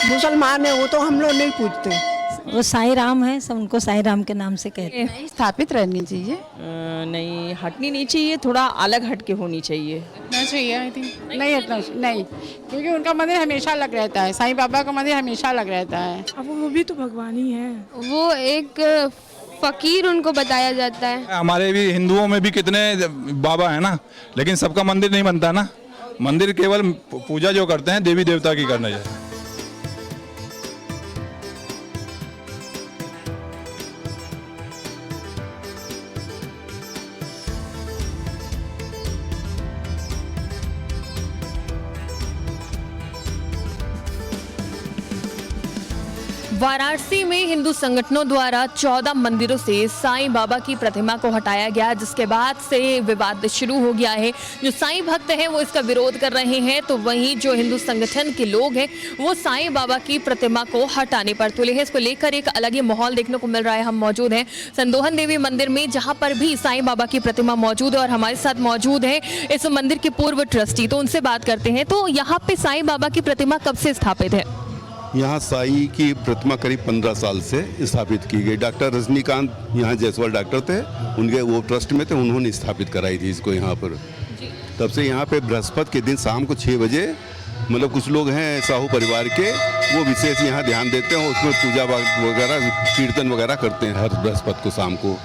मुसलमान है वो तो हम लोग नहीं पूछते। वो साईं राम है, सब उनको साईं राम के नाम से कहते हैं। नहीं, स्थापित रहनी चाहिए। नहीं, हटनी नहीं चाहिए, थोड़ा अलग हट के होनी चाहिए। हटना चाहिए, आई थिंक नहीं हटना नहीं, क्योंकि उनका मंदिर हमेशा अलग रहता है। साईं बाबा का मंदिर हमेशा अलग रहता है। अब वो भी तो भगवान ही है। वो एक फकीर उनको बताया जाता है। हमारे भी हिंदुओं में भी कितने बाबा है ना, लेकिन सबका मंदिर नहीं बनता ना। मंदिर केवल पूजा जो करते हैं देवी देवता की करना चाहिए। वाराणसी में हिंदू संगठनों द्वारा 14 मंदिरों से साईं बाबा की प्रतिमा को हटाया गया, जिसके बाद से विवाद शुरू हो गया है। जो साईं भक्त हैं वो इसका विरोध कर रहे हैं, तो वहीं जो हिंदू संगठन के लोग हैं वो साईं बाबा की प्रतिमा को हटाने पर तुले हैं। इसको लेकर एक अलग ही माहौल देखने को मिल रहा है। हम मौजूद हैं संदोहन देवी मंदिर में, जहाँ पर भी साईं बाबा की प्रतिमा मौजूद है और हमारे साथ मौजूद है इस मंदिर के पूर्व ट्रस्टी, तो उनसे बात करते हैं। तो यहाँ पे साईं बाबा की प्रतिमा कब से स्थापित है? यहाँ साईं की प्रतिमा करीब 15 साल से स्थापित की गई। डॉक्टर रजनीकांत यहाँ जयसवाल डॉक्टर थे, उनके वो ट्रस्ट में थे, उन्होंने स्थापित कराई थी इसको यहाँ पर। तब से यहाँ पे बृहस्पति के दिन शाम को 6 बजे, मतलब कुछ लोग हैं साहू परिवार के, वो विशेष यहाँ ध्यान देते हैं, उसमें पूजा वगैरह कीर्तन वगैरह करते हैं हर बृहस्पति को शाम को।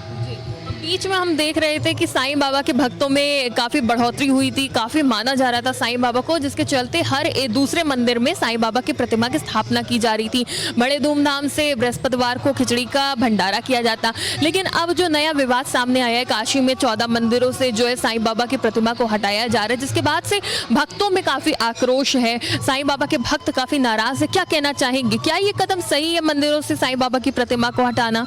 बीच में हम देख रहे थे कि साईं बाबा के भक्तों में काफ़ी बढ़ोतरी हुई थी, काफ़ी माना जा रहा था साईं बाबा को, जिसके चलते हर दूसरे मंदिर में साईं बाबा की प्रतिमा की स्थापना की जा रही थी। बड़े धूमधाम से बृहस्पतिवार को खिचड़ी का भंडारा किया जाता। लेकिन अब जो नया विवाद सामने आया है, काशी में 14 मंदिरों से जो है साईं बाबा की प्रतिमा को हटाया जा रहा है, जिसके बाद से भक्तों में काफ़ी आक्रोश है। साईं बाबा के भक्त काफ़ी नाराज है। क्या कहना चाहेंगे, क्या ये कदम सही है मंदिरों से साईं बाबा की प्रतिमा को हटाना?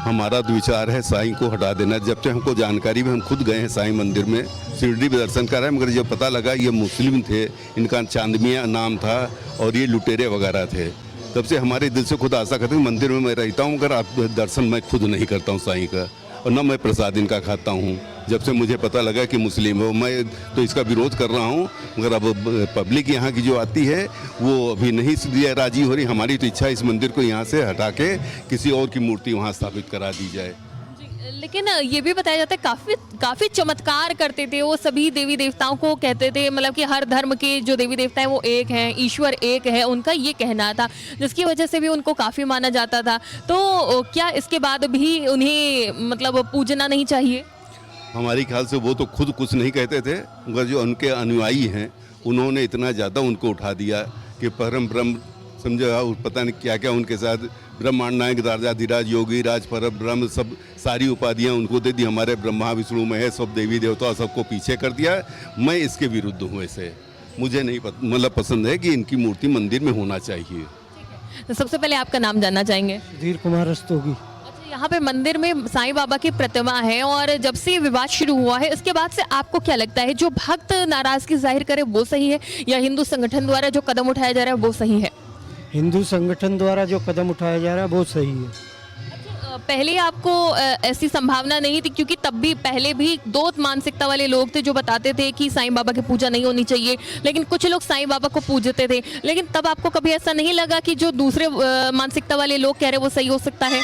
हमारा तो विचार है साईं को हटा देना। जब से हमको जानकारी में, हम खुद गए हैं साईं मंदिर में, शिरडी में दर्शन कर रहे हैं, मगर जब पता लगा ये मुस्लिम थे, इनका चांदमिया नाम था और ये लुटेरे वगैरह थे, तब से हमारे दिल से खुद आशा करते हैं मंदिर में मैं रहता हूँ, मगर आप दर्शन मैं खुद नहीं करता हूँ साईं का, और न मैं प्रसाद इनका खाता हूँ। जब से मुझे पता लगा कि मुस्लिम हो, मैं तो इसका विरोध कर रहा हूँ, मगर अब पब्लिक यहाँ की जो आती है वो अभी नहीं राजी हो रही। हमारी तो इच्छा है इस मंदिर को यहाँ से हटा के किसी और की मूर्ति वहाँ स्थापित करा दी जाए। लेकिन ये भी बताया जाता है काफ़ी चमत्कार करते थे वो, सभी देवी देवताओं को कहते थे, मतलब कि हर धर्म के जो देवी देवता हैं वो एक हैं, ईश्वर एक है, उनका ये कहना था, जिसकी वजह से भी उनको काफ़ी माना जाता था। तो क्या इसके बाद भी उन्हें मतलब पूजना नहीं चाहिए? हमारे ख्याल से वो तो खुद कुछ नहीं कहते थे, मगर जो उनके अनुयायी हैं उन्होंने इतना ज़्यादा उनको उठा दिया कि परम ब्रह्म समझो, पता नहीं क्या क्या उनके साथ, ब्रह्मांड नायक राजाधिराज योगी राज परम ब्रह्म, सब सारी उपाधियां उनको दे दी। हमारे ब्रह्मा विष्णु महेश सब देवी देवता सबको पीछे कर दिया। मैं इसके विरुद्ध हूँ। ऐसे मुझे नहीं मतलब पसंद है कि इनकी मूर्ति मंदिर में होना चाहिए। तो सबसे पहले आपका नाम जानना चाहेंगे? सुधीर कुमार रस्तोगी। यहाँ पे मंदिर में साईं बाबा की प्रतिमा है, और जब से विवाद शुरू हुआ है उसके बाद से आपको क्या लगता है, जो भक्त नाराजगी जाहिर करे वो सही है, या हिंदू संगठन द्वारा जो कदम उठाया जा रहा है वो सही है? हिंदू संगठन द्वारा जो कदम उठाया जा रहा है वो सही है। पहले आपको ऐसी संभावना नहीं थी, क्योंकि तब भी पहले भी दो मानसिकता वाले लोग थे जो बताते थे कि साईं बाबा की पूजा नहीं होनी चाहिए, लेकिन कुछ लोग साईं बाबा को पूजते थे। लेकिन तब आपको कभी ऐसा नहीं लगा कि जो दूसरे मानसिकता वाले लोग कह रहे वो सही हो सकता है?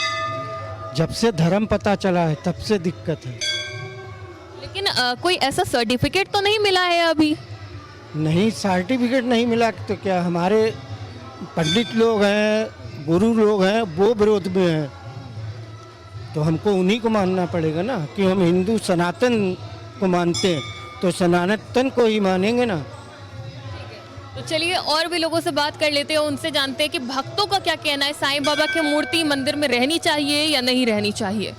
जब से धर्म पता चला है तब से दिक्कत है। लेकिन कोई ऐसा सर्टिफिकेट तो नहीं मिला है अभी? नहीं, सर्टिफिकेट नहीं मिला तो क्या, हमारे पंडित लोग हैं, गुरु लोग हैं, वो विरोध में हैं, तो हमको उन्हीं को मानना पड़ेगा ना, कि हम हिंदू सनातन को मानते हैं तो सनातन को ही मानेंगे ना। तो चलिए और भी लोगों से बात कर लेते हैं, उनसे जानते हैं कि भक्तों का क्या कहना है, साईं बाबा की मूर्ति मंदिर में रहनी चाहिए या नहीं रहनी चाहिए।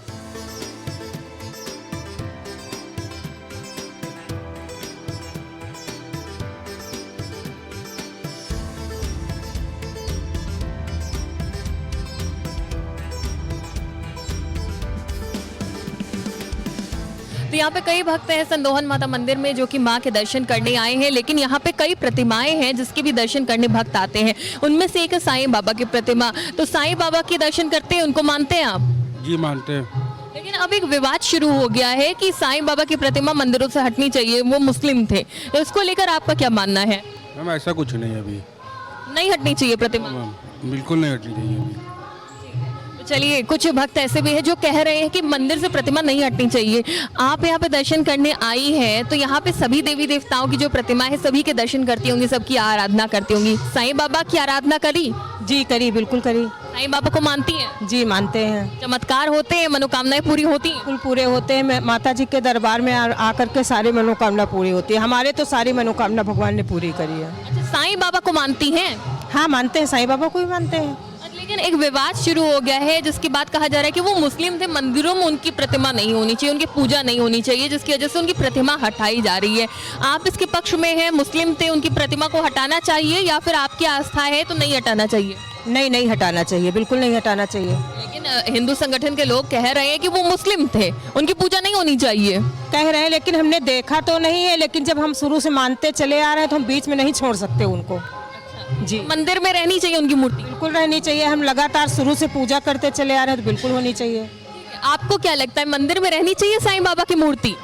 तो यहाँ पे कई भक्त हैं संदोहन माता मंदिर में जो कि माँ के दर्शन करने आए हैं, लेकिन यहाँ पे कई प्रतिमाएं हैं जिसके भी दर्शन करने भक्त आते हैं। उनमें से एक है साईं बाबा की प्रतिमा। तो साईं बाबा के दर्शन करते हैं, उनको मानते हैं आप? जी मानते हैं। लेकिन अब एक विवाद शुरू हो गया है कि साईं बाबा की प्रतिमा मंदिरों से हटनी चाहिए, वो मुस्लिम थे, तो इसको लेकर आपका क्या मानना है? मैम ऐसा कुछ नहीं है अभी। नहीं हटनी चाहिए प्रतिमा? बिल्कुल नहीं हटनी चाहिए। तो चलिए, कुछ भक्त ऐसे भी हैं जो कह रहे हैं कि मंदिर से प्रतिमा नहीं हटनी चाहिए। आप यहाँ पे दर्शन करने आई है तो यहाँ पे सभी देवी देवताओं की जो प्रतिमा है सभी के दर्शन करती होंगी, सबकी आराधना करती होंगी। साईं बाबा की आराधना करी? जी करी, बिल्कुल करी। साईं बाबा को मानती हैं? जी मानते हैं। चमत्कार होते हैं, मनोकामनाएं पूरी होती हैं? बिल्कुल पूरे होते हैं। माता जी के दरबार में आकर के सारी मनोकामना पूरी होती है। हमारे तो सारी मनोकामना भगवान ने पूरी करी है। अच्छा, साईं बाबा को मानती हैं? हाँ मानते हैं, साईं बाबा को भी मानते हैं। लेकिन एक विवाद शुरू हो गया है जिसकी बात कहा जा रहा है कि वो मुस्लिम थे, मंदिरों में उनकी प्रतिमा नहीं होनी चाहिए, उनकी पूजा नहीं होनी चाहिए, जिसकी वजह से उनकी प्रतिमा हटाई जा रही है। आप इसके पक्ष में हैं? मुस्लिम थे, उनकी प्रतिमा को हटाना चाहिए, या फिर आपकी आस्था है तो नहीं हटाना चाहिए? नहीं, नहीं हटाना चाहिए, बिल्कुल नहीं हटाना चाहिए। लेकिन हिंदू संगठन के लोग कह रहे हैं कि वो मुस्लिम थे, उनकी पूजा नहीं होनी चाहिए। कह रहे हैं, लेकिन हमने देखा तो नहीं है। लेकिन जब हम शुरू से मानते चले आ रहे हैं तो हम बीच में नहीं छोड़ सकते उनको। जी, मंदिर में रहनी चाहिए उनकी मूर्ति? बिल्कुल रहनी चाहिए। हम लगातार शुरू से पूजा करते चले आ रहे हैं तो बिल्कुल होनी चाहिए। आपको क्या लगता है, मंदिर में रहनी चाहिए साईं बाबा की मूर्ति?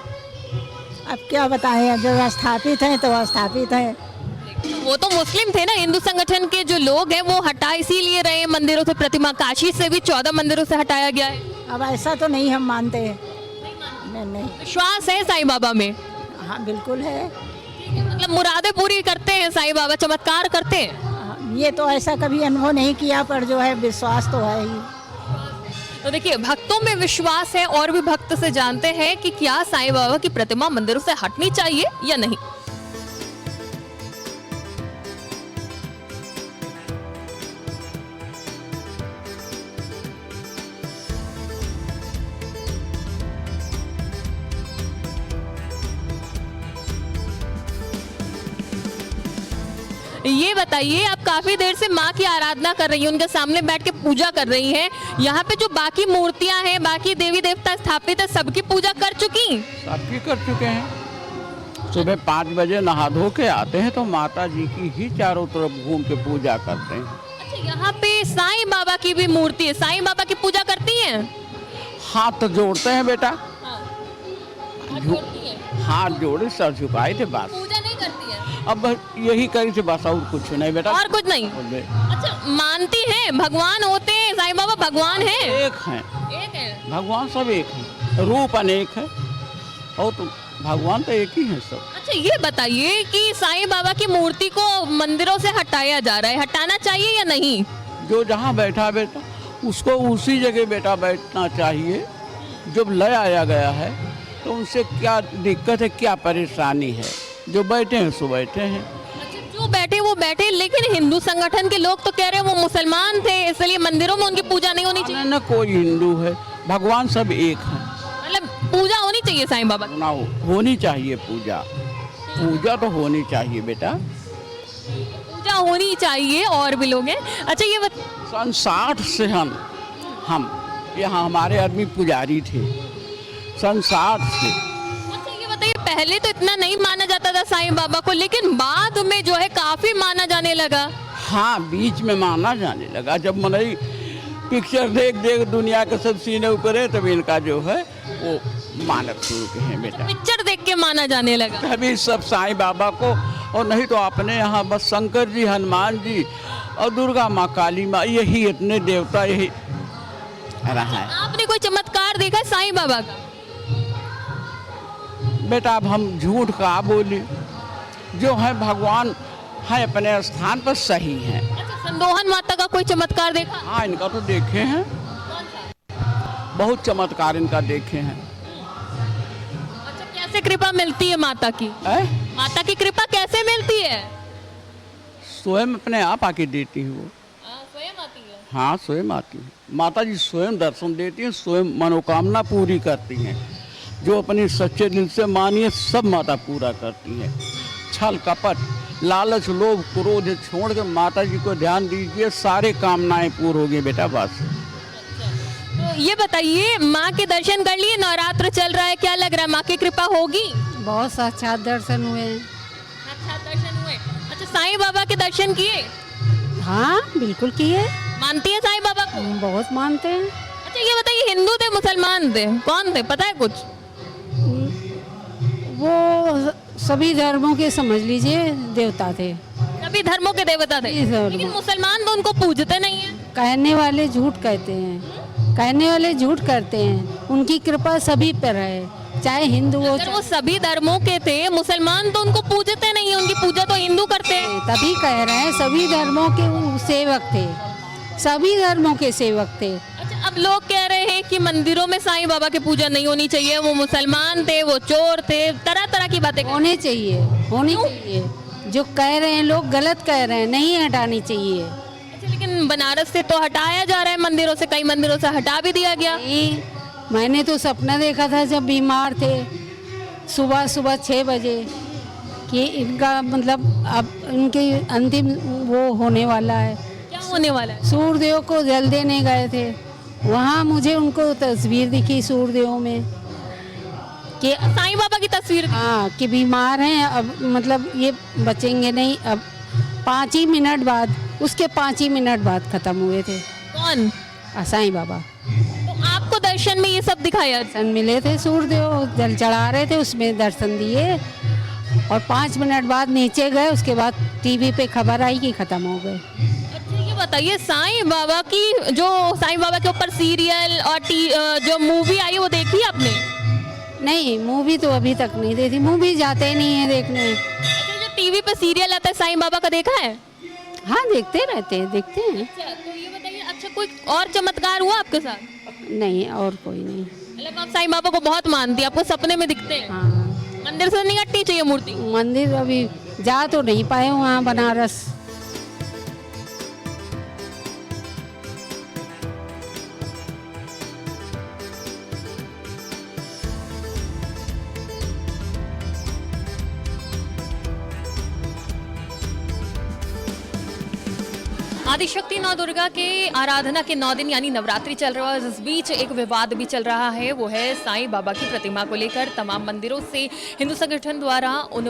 अब क्या बताएं, जो स्थापित हैं तो स्थापित हैं। वो तो मुस्लिम थे ना। हिंदू संगठन के जो लोग हैं वो हटा इसीलिए रहे हैं मंदिरों से प्रतिमा। काशी से भी 14 मंदिरों से हटाया गया है। अब ऐसा तो नहीं हम मानते हैं। नहीं। विश्वास है साईं बाबा में? हाँ बिल्कुल है। मतलब मुरादें पूरी करते हैं साईं बाबा, चमत्कार करते हैं? ये तो ऐसा कभी अनुभव नहीं किया, पर जो है विश्वास तो है ही। तो देखिए, भक्तों में विश्वास है। और भी भक्त से जानते हैं कि क्या साईं बाबा की प्रतिमा मंदिरों से हटनी चाहिए या नहीं। ये बताइए, आप काफी देर से माँ की आराधना कर रही हैं, उनके सामने बैठ के पूजा कर रही हैं। यहाँ पे जो बाकी मूर्तियाँ हैं, बाकी देवी देवता स्थापित है, सबकी पूजा कर चुकी? सबकी कर चुके हैं। सुबह 5 बजे नहा धो के आते हैं तो माता जी की ही चारों तरफ घूम के पूजा करते हैं। अच्छा, यहाँ पे साईं बाबा की भी मूर्ति है, साईं बाबा की पूजा करती हैं? हाथ जोड़ते हैं बेटा, हाथ जोड़े सर झुकाए थे, बस। पूजा नहीं करती है? अब यही करी थी बस, और कुछ नहीं बेटा। और कुछ नहीं? अच्छा, मानती हैं भगवान होते हैं, साईं बाबा भगवान हैं? एक हैं। एक है? भगवान सब एक हैं, रूप अनेक है और तो भगवान तो एक ही है सब। अच्छा, ये बताइए कि साईं बाबा की मूर्ति को मंदिरों से हटाया जा रहा है, हटाना चाहिए या नहीं? जो जहाँ बैठा बेटा उसको उसी जगह बेटा बैठना चाहिए। जब ले आया गया है तो उनसे क्या दिक्कत है, क्या परेशानी है? जो बैठे हैं सो बैठे हैं। अच्छा, जो बैठे वो बैठे, लेकिन हिंदू संगठन के लोग तो कह रहे हैं वो मुसलमान थे इसलिए मंदिरों में उनकी पूजा नहीं होनी चाहिए। न कोई हिंदू है, भगवान सब एक है। मतलब पूजा होनी चाहिए साईं बाबा की? ना होनी चाहिए पूजा, पूजा तो होनी चाहिए बेटा, पूजा होनी चाहिए। और भी लोग हैं। अच्छा, ये सन 60 से हम यहाँ हमारे आदमी पुजारी थे, सन 60 से। अच्छा, ये बताइए, पहले तो इतना नहीं माना जाता था साईं बाबा को, लेकिन बाद में जो है काफी माना जाने लगा। हाँ, बीच में माना जाने लगा। जब मनई पिक्चर देख देख दुनिया के सब सीने ऊपर है, तब इनका जो है वो मानक शुरू के हैं बेटा। पिक्चर देख के माना जाने लगा तभी सब साईं बाबा को, और नहीं तो अपने यहाँ बस शंकर जी, हनुमान जी और दुर्गा माँ, काली माँ, यही इतने देवता यही रहा है। आपने कोई चमत्कार देखा है साईं बाबा का? बेटा अब हम झूठ का बोली, जो है भगवान है अपने स्थान पर सही है। अच्छा, संदोहन माता का कोई चमत्कार देखा? हाँ, इनका तो देखे हैं, बहुत चमत्कार इनका देखे हैं। अच्छा, कैसे कृपा मिलती है माता की? माता की कृपा कैसे मिलती है? स्वयं अपने आप आके देती है वो। स्वयं आती है? हाँ, स्वयं आती है माता जी, स्वयं दर्शन देती हैं, स्वयं मनोकामना पूरी करती हैं। जो अपनी सच्चे दिल से मानिए सब माता पूरा करती है। छल कपट लालच लोभ क्रोध छोड़ के माता जी को ध्यान दीजिए, सारे कामनाएं पूर्ण होगी बेटा, बस। तो ये बताइए, माँ के दर्शन कर लिए, नवरात्र चल रहा है, क्या लग रहा है माँ की कृपा होगी? बहुत साक्षात दर्शन हुए। साक्षात दर्शन हुए। अच्छा, साईं बाबा के दर्शन किए? हाँ बिल्कुल किए। मानती है साईं बाबा को? बहुत मानते हैं। अच्छा, ये बताइए, हिंदू थे मुसलमान थे, कौन थे, पता है कुछ? वो सभी धर्मों के समझ लीजिए देवता थे। सभी धर्मों के देवता थे, लेकिन मुसलमान तो उनको पूजते नहीं है। कहने वाले झूठ कहते हैं, कहने वाले झूठ करते हैं। उनकी कृपा सभी पर है, चाहे हिंदू हो। अगर वो सभी धर्मों के थे, मुसलमान तो उनको पूजते नहीं है, उनकी पूजा तो हिंदू करते हैं। तभी कह रहे हैं सभी धर्मों के वो सेवक थे, सभी धर्मों के सेवक थे। अच्छा, अब लोग कह रहे हैं कि मंदिरों में साईं बाबा की पूजा नहीं होनी चाहिए, वो मुसलमान थे, वो चोर थे, तरह तरह की बातें। होने चाहिए, होनी चाहिए। जो कह रहे हैं लोग गलत कह रहे हैं, नहीं हटानी चाहिए। अच्छा, लेकिन बनारस से तो हटाया जा रहा है मंदिरों से, कई मंदिरों से हटा भी दिया गया। नहीं, मैंने तो सपना देखा था जब बीमार थे, सुबह सुबह 6 बजे कि इनका मतलब अब इनके अंतिम वो होने वाला है। क्या होने वाला है? सूर्यदेव को जल देने गए थे, वहाँ मुझे उनको तस्वीर दिखी सूर्यदेव में कि साईं बाबा की तस्वीर थी। हाँ, कि बीमार हैं, अब मतलब ये बचेंगे नहीं। अब 5 ही मिनट बाद, उसके 5 ही मिनट बाद खत्म हुए थे। कौन? साईं बाबा। तो आपको दर्शन में ये सब दिखाया? दर्शन मिले थे, सूर्यदेव जल चढ़ा रहे थे, उसमें दर्शन दिए और 5 मिनट बाद नीचे गए। उसके बाद टीवी पे खबर आई कि खत्म हो गए। अच्छा, ये बताइए साईं बाबा की, जो साईं बाबा के ऊपर सीरियल और जो मूवी आई वो देखी आपने? नहीं, मूवी तो अभी तक नहीं देखी, मूवी जाते ही नहीं है देखने। अच्छा, जो टीवी पे सीरियल आता है साईं बाबा का देखा है? हाँ, देखते रहते हैं, देखते हैं। अच्छा, तो ये बताइए, अच्छा कोई और चमत्कार हुआ आपके साथ? नहीं, और कोई नहीं। मतलब आप साईं बाबा को बहुत मानती हैं, आपको सपने में दिखते हैं? हाँ, मंदिर से नहीं हटनी चाहिए मूर्ति? मंदिर अभी जा तो नहीं पाए वहाँ बनारस। आदिशक्ति नौ दुर्गा के आराधना के 9 दिन यानी नवरात्रि चल रहा है। इस बीच एक विवाद भी चल रहा है, वो है साईं बाबा की प्रतिमा को लेकर। तमाम मंदिरों से हिंदू संगठन द्वारा उन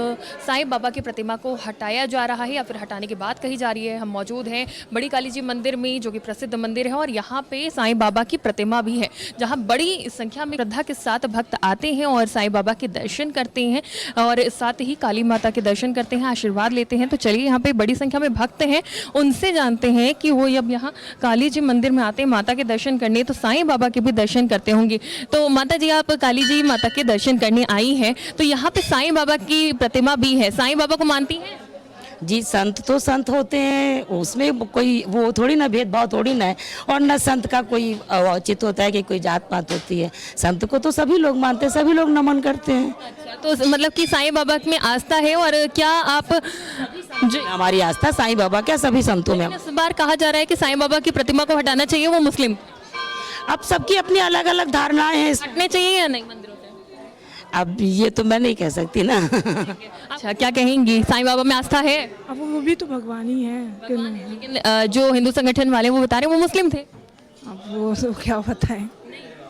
साईं बाबा की प्रतिमा को हटाया जा रहा है या फिर हटाने की बात कही जा रही है। हम मौजूद हैं बड़ी काली जी मंदिर में, जो कि प्रसिद्ध मंदिर है, और यहाँ पे साईं बाबा की प्रतिमा भी है, जहाँ बड़ी संख्या में श्रद्धा के साथ भक्त आते हैं और साईं बाबा के दर्शन करते हैं और साथ ही काली माता के दर्शन करते हैं, आशीर्वाद लेते हैं। तो चलिए, यहाँ पे बड़ी संख्या में भक्त हैं, उनसे जानते हैं कि वो जब यहाँ काली जी मंदिर में आते हैं माता के दर्शन करने, तो साईं बाबा के भी दर्शन करते होंगे। तो माता जी, आप काली जी माता के दर्शन करने आई हैं, तो यहाँ पे साईं बाबा की प्रतिमा भी है, साईं बाबा को मानती हैं? जी, संत तो संत होते हैं, उसमें कोई वो थोड़ी ना भेदभाव थोड़ी ना है, और न संत का कोई औचित होता है कि कोई जात पात होती है। संत को तो सभी लोग मानते हैं, सभी लोग नमन करते हैं। अच्छा, तो मतलब कि साईं बाबा में आस्था है। और क्या आप हमारी आस्था साईं बाबा क्या सभी संतों में। इस बार कहा जा रहा है कि साईं बाबा की प्रतिमा को हटाना चाहिए, वो मुस्लिम। अब सबकी अपनी अलग अलग धारणाएं हैं, हटने चाहिए या नहीं मंदिरों से? अब ये तो मैं नहीं कह सकती ना। अच्छा, क्या कहेंगी, साईं बाबा में आस्था है? अब वो भी तो भगवान ही है कि नहीं? लेकिन जो हिंदू संगठन वाले वो बता रहे हैं वो मुस्लिम थे। अब वो तो क्या बताएं।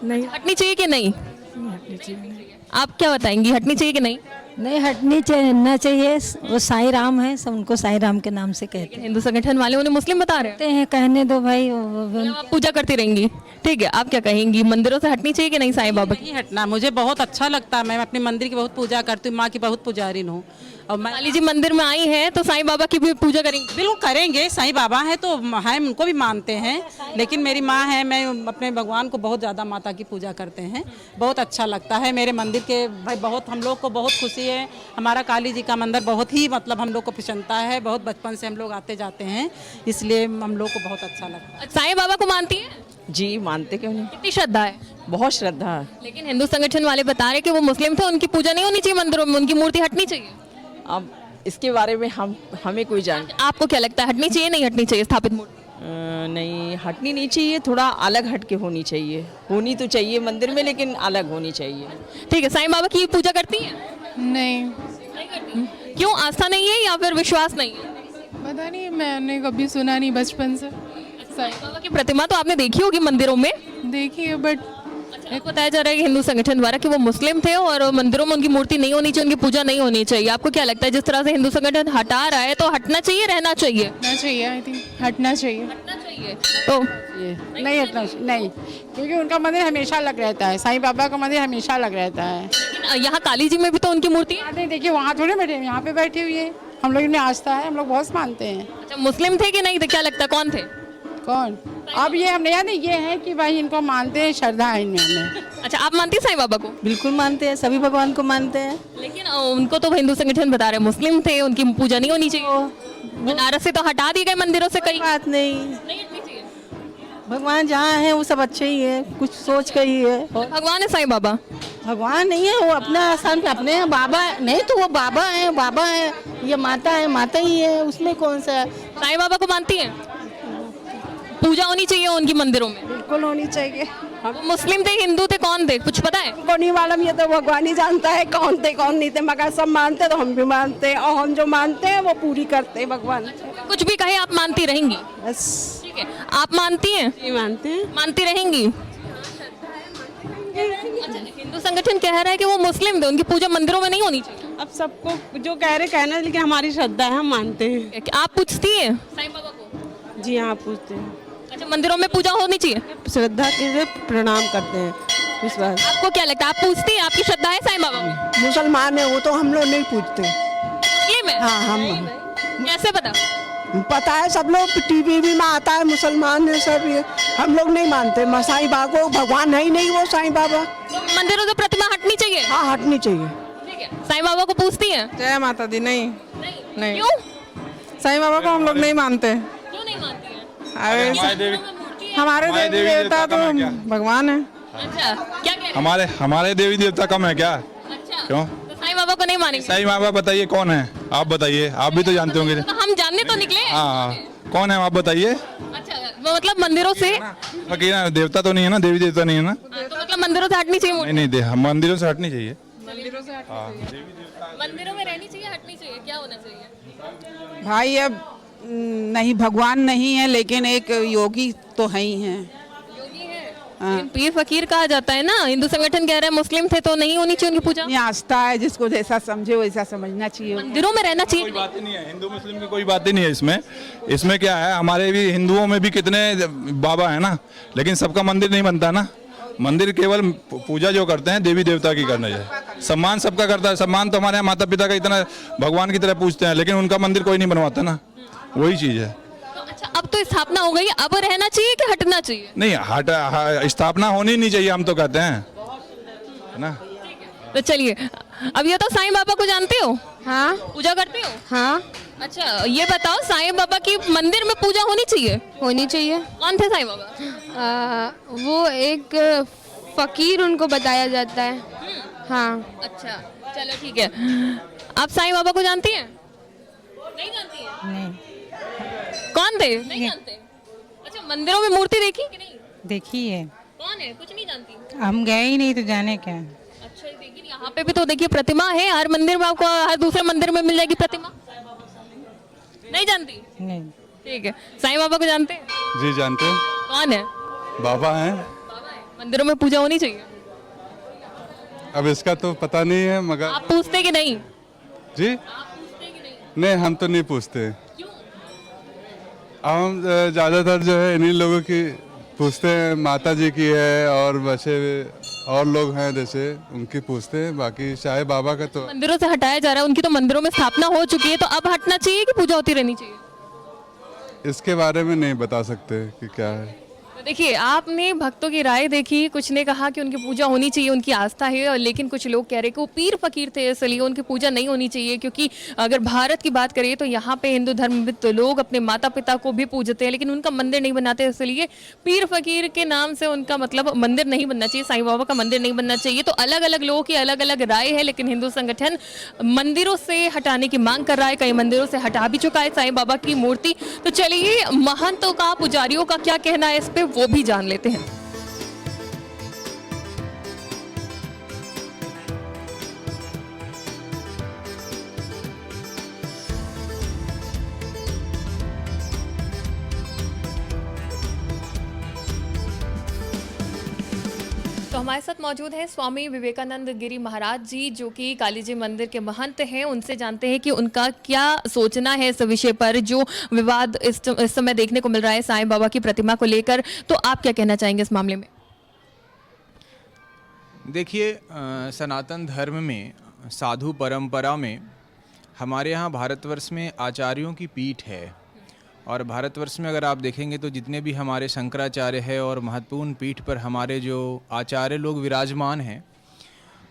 नहीं हटनी चाहिए कि नहीं? हटनी चाहिए। आप क्या बताएंगी, हटनी चाहिए कि नहीं? नहीं, हटनी ना चाहिए। वो साईं राम है, सब उनको साईं राम के नाम से कहते लेकिन हिंदू संगठन वाले उन्हें मुस्लिम बता रहे हैं। कहने दो भाई, आप पूजा करती रहेंगी, ठीक है। आप क्या कहेंगी, मंदिरों से हटनी चाहिए कि नहीं साईं बाबा की? नहीं हटना, मुझे बहुत अच्छा लगता है। मैं अपने मंदिर की बहुत पूजा करती हूँ, माँ की बहुत पुजारिन हूँ। और मैं काली जी मंदिर में आई हैं तो साईं बाबा की भी पूजा करेंगे? बिल्कुल करेंगे, साईं बाबा हैं तो है, उनको भी मानते हैं। लेकिन मेरी माँ है, मैं अपने भगवान को बहुत ज़्यादा माता की पूजा करते हैं, बहुत अच्छा लगता है। मेरे मंदिर के भाई बहुत, हम लोग को बहुत खुशी है। हमारा काली जी का मंदिर बहुत ही मतलब हम लोग को पसंदता है, बहुत बचपन से हम लोग आते जाते हैं, इसलिए हम लोग को बहुत अच्छा लगता है। साईं बाबा को मानती हैं? जी, मानते क्यों नहीं, कितनी श्रद्धा है? बहुत श्रद्धा है। लेकिन हिंदू संगठन वाले बता रहे कि वो मुस्लिम थे, उनकी पूजा नहीं होनी चाहिए मंदिरों में, उनकी मूर्ति हटनी चाहिए। अब इसके बारे में हमें कोई जान। आपको क्या लगता है, हटनी चाहिए नहीं हटनी चाहिए स्थापित मूर्ति? नहीं, हटनी नहीं चाहिए, थोड़ा अलग हट के होनी चाहिए। होनी तो चाहिए मंदिर में, लेकिन अलग होनी चाहिए। ठीक है। साईं बाबा की पूजा करती हैं? नहीं करती। क्यों, आस्था नहीं है या फिर विश्वास नहीं है? पता नहीं, मैंने कभी सुना नहीं बचपन से। साईं बाबा की प्रतिमा तो आपने देखी होगी मंदिरों में? देखी है, बट बताया जा रहा है कि हिंदू संगठन द्वारा कि वो मुस्लिम थे और मंदिरों में उनकी मूर्ति नहीं होनी चाहिए, उनकी पूजा नहीं होनी चाहिए। आपको क्या लगता है, जिस तरह से हिंदू संगठन हटा रहा है तो हटना चाहिए, रहना चाहिए? हटना चाहिए, आई थिंक हटना चाहिए। हटना चाहिए। तो नहीं हटना नहीं, क्योंकि उनका मंदिर हमेशा अलग रहता है, साईं बाबा का मंदिर हमेशा अलग रहता है। लेकिन यहाँ काली जी में भी तो उनकी मूर्ति है। नहीं, देखिए वहाँ थोड़े बैठे, यहाँ पे बैठी हुई है, हम लोग ने आस्था है, हम लोग बहुत मानते हैं। अच्छा, मुस्लिम थे कि नहीं थे, क्या लगता कौन थे? कौन? अब ये हमने याद ये है कि भाई इनको मानते हैं, श्रद्धा है इनमें हमें। अच्छा, आप मानती हैं साईं बाबा को? बिल्कुल मानते हैं, सभी भगवान को मानते हैं। लेकिन उनको तो हिंदू संगठन बता रहे मुस्लिम थे, उनकी पूजा नहीं होनी चाहिए। बनारस से तो हटा दिए गए मंदिरों से, कई बात नहीं हटनी चाहिए। भगवान जहाँ है वो सब अच्छे ही है, कुछ सोच के ही है। भगवान है साईं बाबा? भगवान नहीं है, वो अपना स्थान पे अपने हैं। बाबा नहीं तो वो बाबा है, बाबा है। ये माता है, माता ही है, उसमें कौन सा है। साईं बाबा को मानती हैं? पूजा होनी चाहिए उनकी मंदिरों में? बिल्कुल होनी चाहिए। वो मुस्लिम थे, हिंदू थे, कौन थे, कुछ पता है? हमको नहीं मालूम, ये तो भगवान ही जानता है कौन थे कौन नहीं थे, मगर सब मानते तो हम भी मानते हैं, और हम जो मानते हैं वो पूरी करते हैं भगवान। कुछ भी कहे आप मानती रहेंगी? बस ठीक है, आप मानती हैं? मानते हैं, मानती रहेंगी? अच्छा, हिंदू संगठन कह रहा है कि वो मुस्लिम थे, उनकी पूजा मंदिरों में नहीं होनी चाहिए। अब सबको जो कह रहे कहना, लेकिन हमारी श्रद्धा है, हम मानते हैं। आप पूछती हैं साईं बाबा को? जी हाँ, पूछते हैं। अच्छा, मंदिरों में पूजा होनी चाहिए? श्रद्धा के लिए प्रणाम करते हैं, विश्वास। आपको क्या लगता है, आप पूछती हैं, आपकी श्रद्धा है साईं बाबा में? मुसलमान है वो, तो हम लोग नहीं पूछते। मुस्लिम है? हाँ, हम कैसे पता? पता है, सब लोग टीवी में आता है, मुसलमान है सब, ये हम लोग नहीं मानते। साईं बाबा को भगवान है ही नहीं वो साईं बाबा। मंदिरों से प्रतिमा हटनी चाहिए? हाँ, हटनी चाहिए। ठीक है, साईं बाबा को पूछती हैं? जय माता दी। नहीं नहीं, क्यों? साईं बाबा को हम लोग नहीं मानते। क्यों नहीं मानती हैं? हमारे देवी देवता तो भगवान है। अच्छा, क्या कह रहे हैं? हमारे देवी देवता कम है क्या? अच्छा, क्यों? तो साईं बाबा को नहीं मानेंगे? साईं बाबा बताइए कौन है, आप बताइए, आप भी तो जानते होंगे। तो हम जानने तो निकले। हाँ, कौन है आप बताइए। अच्छा, वो मतलब मंदिरों से? फकीर देवता तो नहीं है ना, देवी देवता नहीं है ना। तो मतलब मंदिरों से हटनी चाहिए? नहीं, मंदिरों से हटनी चाहिए। मंदिरों में रहनी चाहिए, हटनी चाहिए, क्या होना चाहिए? भाई अब नहीं, भगवान नहीं है, लेकिन एक योगी तो है ही हैं। योगी है, लेकिन पीर फकीर कहा जाता है ना। हिंदू संगठन कह रहा है मुस्लिम थे तो नहीं होनी चाहिए उनकी पूजा। ये आस्था है, जिसको जैसा समझे वैसा समझना चाहिए। मंदिरों में रहना चाहिए, कोई बात ही नहीं है, हिंदू मुस्लिम की कोई बात ही नहीं है इसमें। इसमें क्या है, हमारे भी हिंदुओं में भी कितने बाबा है ना, लेकिन सबका मंदिर नहीं बनता ना। मंदिर केवल पूजा जो करते हैं देवी देवता की करना चाहिए। सम्मान सबका करता है, सम्मान तो हमारे यहाँ माता पिता का इतना भगवान की तरह पूछते हैं, लेकिन उनका मंदिर कोई नहीं बनवाता ना, वही चीज़ है। तो अच्छा, अब तो स्थापना हो गई, अब रहना चाहिए कि हटना चाहिए? नहीं, स्थापना होनी नहीं चाहिए, हम तो कहते हैं, है ना। तो चलिए, अब ये तो साईं बाबा को जानते हो? हाँ। पूजा करते हो? हाँ। अच्छा, ये बताओ, साईं बाबा की मंदिर में पूजा होनी चाहिए? होनी चाहिए। कौन थे साईं बाबा? वो एक फकीर, उनको बताया जाता है। हाँ। अच्छा, चलो ठीक है। आप साईं बाबा को जानती हैं? नहीं जानती हैं? नहीं कौन थे? नहीं जानते? अच्छा, मंदिरों में मूर्ति देखी कि नहीं? देखी है। कौन है, कुछ नहीं जानती? हम गए ही नहीं तो जाने क्या। अच्छा, लेकिन यहाँ पे भी तो देखिए प्रतिमा है, हर मंदिर में आपको, हर दूसरे मंदिर में मिल जाएगी प्रतिमा। नहीं जानती? नहीं। ठीक है, साईं बाबा को जानते हैं? जी जानते हैं, कौन है? बाबा हैं। बाबा है। मंदिरों में पूजा होनी चाहिए? अब इसका तो पता नहीं है, मगर आप पूछते कि नहीं? जी आप पूछते कि नहीं? नहीं, हम तो नहीं पूछते। क्यों? हम ज़्यादातर जो है इन्हीं लोगों की पूछते हैं, माता जी की है और बचे और लोग हैं जैसे उनकी पूछते हैं, बाकी शायद बाबा का तो। मंदिरों से हटाया जा रहा है, उनकी तो मंदिरों में स्थापना हो चुकी है, तो अब हटना चाहिए कि पूजा होती रहनी चाहिए? इसके बारे में नहीं बता सकते कि क्या है। तो देखिए, आपने भक्तों की राय देखी, कुछ ने कहा कि उनकी पूजा होनी चाहिए, उनकी आस्था है, और लेकिन कुछ लोग कह रहे कि वो पीर फकीर थे इसलिए उनकी पूजा नहीं होनी चाहिए, क्योंकि अगर भारत की बात करें तो यहाँ पे हिंदू धर्म तो लोग अपने माता पिता को भी पूजते हैं, लेकिन उनका मंदिर नहीं बनाते, इसलिए पीर फकीर के नाम से उनका मतलब मंदिर नहीं बनना चाहिए, साईं बाबा का मंदिर नहीं बनना चाहिए। तो अलग अलग लोगों की अलग अलग राय है, लेकिन हिंदू संगठन मंदिरों से हटाने की मांग कर रहा है, कई मंदिरों से हटा भी चुका है साईं बाबा की मूर्ति। तो चलिए, महंतों का, पुजारियों का क्या कहना है इस पे, वो भी जान लेते हैं। तो हमारे साथ मौजूद हैं स्वामी विवेकानंद गिरी महाराज जी, जो कि काली जी मंदिर के महंत हैं। उनसे जानते हैं कि उनका क्या सोचना है इस विषय पर, जो विवाद इस समय देखने को मिल रहा है साईं बाबा की प्रतिमा को लेकर। तो आप क्या कहना चाहेंगे इस मामले में? देखिए, सनातन धर्म में, साधु परंपरा में हमारे यहाँ भारतवर्ष में आचार्यों की पीठ है और भारतवर्ष में अगर आप देखेंगे तो जितने भी हमारे शंकराचार्य है और महत्वपूर्ण पीठ पर हमारे जो आचार्य लोग विराजमान हैं,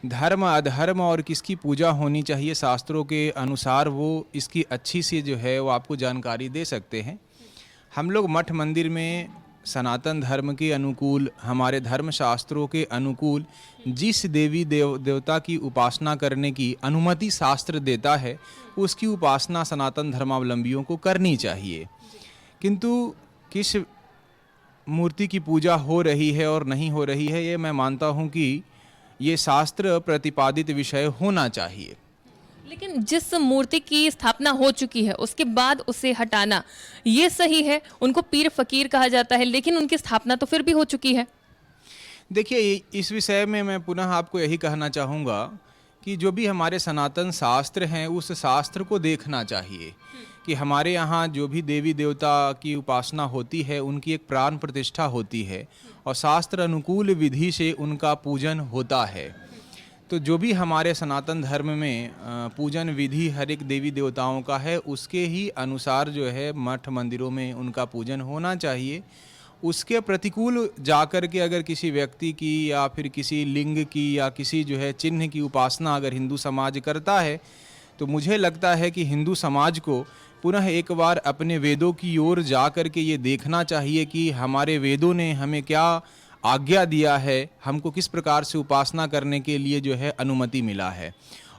धर्म अधर्म और किसकी पूजा होनी चाहिए शास्त्रों के अनुसार वो इसकी अच्छी सी जो है वो आपको जानकारी दे सकते हैं। हम लोग मठ मंदिर में सनातन धर्म के अनुकूल, हमारे धर्म शास्त्रों के अनुकूल जिस देवी देवता की उपासना करने की अनुमति शास्त्र देता है उसकी उपासना सनातन धर्मावलंबियों को करनी चाहिए। किंतु किस मूर्ति की पूजा हो रही है और नहीं हो रही है, ये मैं मानता हूँ कि ये शास्त्र प्रतिपादित विषय होना चाहिए। लेकिन जिस मूर्ति की स्थापना हो चुकी है उसके बाद उसे हटाना ये सही है? उनको पीर फकीर कहा जाता है लेकिन उनकी स्थापना तो फिर भी हो चुकी है। देखिए, इस विषय में मैं पुनः आपको यही कहना चाहूँगा कि जो भी हमारे सनातन शास्त्र हैं उस शास्त्र को देखना चाहिए कि हमारे यहाँ जो भी देवी देवता की उपासना होती है उनकी एक प्राण प्रतिष्ठा होती है और शास्त्र अनुकूल विधि से उनका पूजन होता है। तो जो भी हमारे सनातन धर्म में पूजन विधि हर एक देवी देवताओं का है उसके ही अनुसार जो है मठ मंदिरों में उनका पूजन होना चाहिए। उसके प्रतिकूल जाकर के अगर किसी व्यक्ति की या फिर किसी लिंग की या किसी जो है चिन्ह की उपासना अगर हिंदू समाज करता है तो मुझे लगता है कि हिंदू समाज को पुनः एक बार अपने वेदों की ओर जा कर के ये देखना चाहिए कि हमारे वेदों ने हमें क्या आज्ञा दिया है, हमको किस प्रकार से उपासना करने के लिए जो है अनुमति मिला है।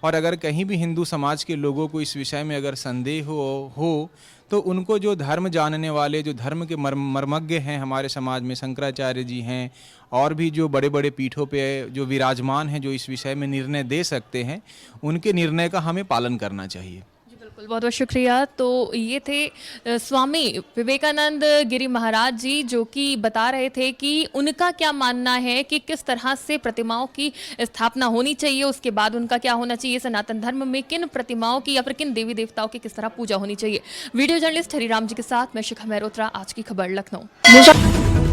और अगर कहीं भी हिंदू समाज के लोगों को इस विषय में अगर संदेह हो तो उनको जो धर्म जानने वाले, जो धर्म के मर्मज्ञ हैं हमारे समाज में, शंकराचार्य जी हैं और भी जो बड़े बड़े पीठों पे जो विराजमान हैं जो इस विषय में निर्णय दे सकते हैं, उनके निर्णय का हमें पालन करना चाहिए। बिल्कुल, बहुत बहुत शुक्रिया। तो ये थे स्वामी विवेकानंद गिरी महाराज जी जो कि बता रहे थे कि उनका क्या मानना है कि किस तरह से प्रतिमाओं की स्थापना होनी चाहिए, उसके बाद उनका क्या होना चाहिए, सनातन धर्म में किन प्रतिमाओं की या फिर किन देवी देवताओं की किस तरह पूजा होनी चाहिए। वीडियो जर्नलिस्ट हरिराम जी के साथ मैं शिखा मेहरोत्रा, आज की खबर लखनऊ।